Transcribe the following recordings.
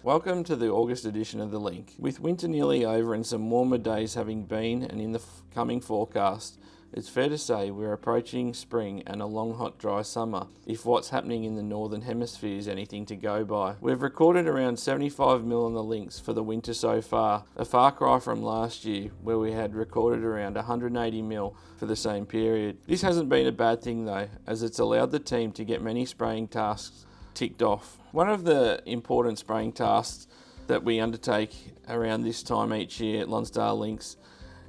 Welcome to the August edition of The Link. With winter nearly over and some warmer days having been and in the coming forecast, it's fair to say we're approaching spring and a long hot dry summer, if what's happening in the Northern Hemisphere is anything to go by. We've recorded around 75 mil on the links for the winter so far, a far cry from last year where we had recorded around 180 mil for the same period. This hasn't been a bad thing though, as it's allowed the team to get many spraying tasks ticked off. One of the important spraying tasks that we undertake around this time each year at Lonsdale Links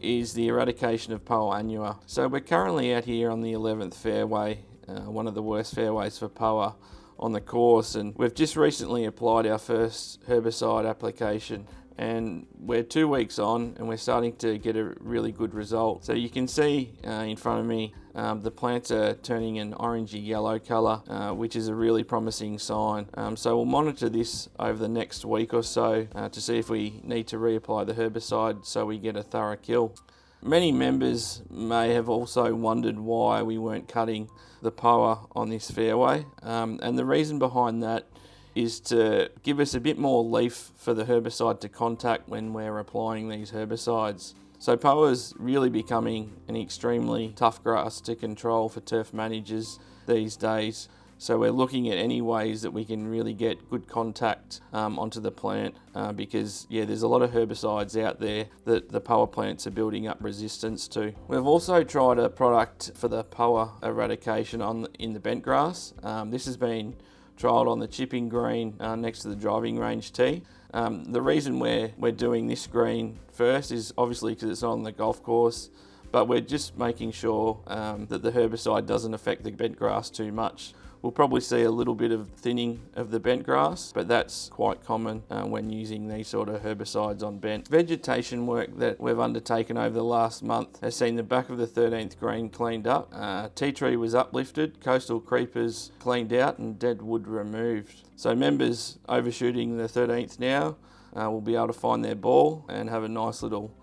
is the eradication of Poa annua. So we're currently out here on the 11th fairway, one of the worst fairways for Poa on the course, and we've just recently applied our first herbicide application, and we're 2 weeks on and we're starting to get a really good result. So you can see in front of me the plants are turning an orangey yellow colour, which is a really promising sign. So we'll monitor this over the next week or so to see if we need to reapply the herbicide so we get a thorough kill. Many members may have also wondered why we weren't cutting the Poa on this fairway, and the reason behind that is to give us a bit more leaf for the herbicide to contact when we're applying these herbicides. So Poa is really becoming an extremely tough grass to control for turf managers these days. So we're looking at any ways that we can really get good contact onto the plant because there's a lot of herbicides out there that the Poa plants are building up resistance to. We've also tried a product for the Poa eradication in the bent grass. This has been trialled on the chipping green next to the driving range tee. The reason we're doing this green first is obviously because it's on the golf course, but we're just making sure that the herbicide doesn't affect the bent grass too much. We'll probably see a little bit of thinning of the bent grass, but that's quite common when using these sort of herbicides on bent. Vegetation work that we've undertaken over the last month has seen the back of the 13th green cleaned up. Tea tree was uplifted, coastal creepers cleaned out and dead wood removed. So members overshooting the 13th now will be able to find their ball and have a nice little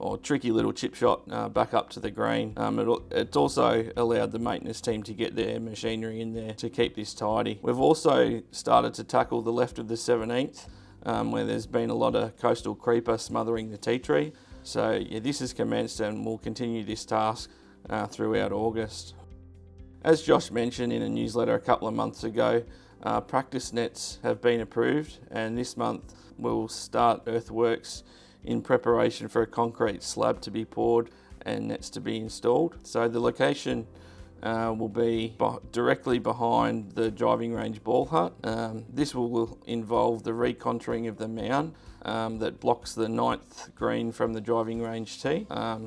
or tricky little chip shot back up to the green. It's also allowed the maintenance team to get their machinery in there to keep this tidy. We've also started to tackle the left of the 17th where there's been a lot of coastal creeper smothering the tea tree. So this has commenced and we'll continue this task throughout August. As Josh mentioned in a newsletter a couple of months ago, practice nets have been approved, and this month we'll start earthworks in preparation for a concrete slab to be poured and nets to be installed. So the location will be directly behind the driving range ball hut. This will involve the recontouring of the mound that blocks the 9th green from the driving range tee.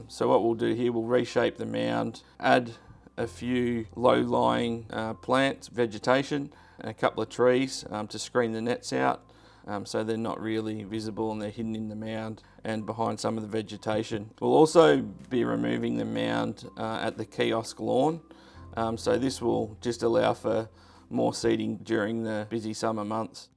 So what we'll do here, we'll reshape the mound, add a few low-lying plants, vegetation, and a couple of trees to screen the nets out. So they're not really visible and they're hidden in the mound and behind some of the vegetation. We'll also be removing the mound at the kiosk lawn. So this will just allow for more seating during the busy summer months.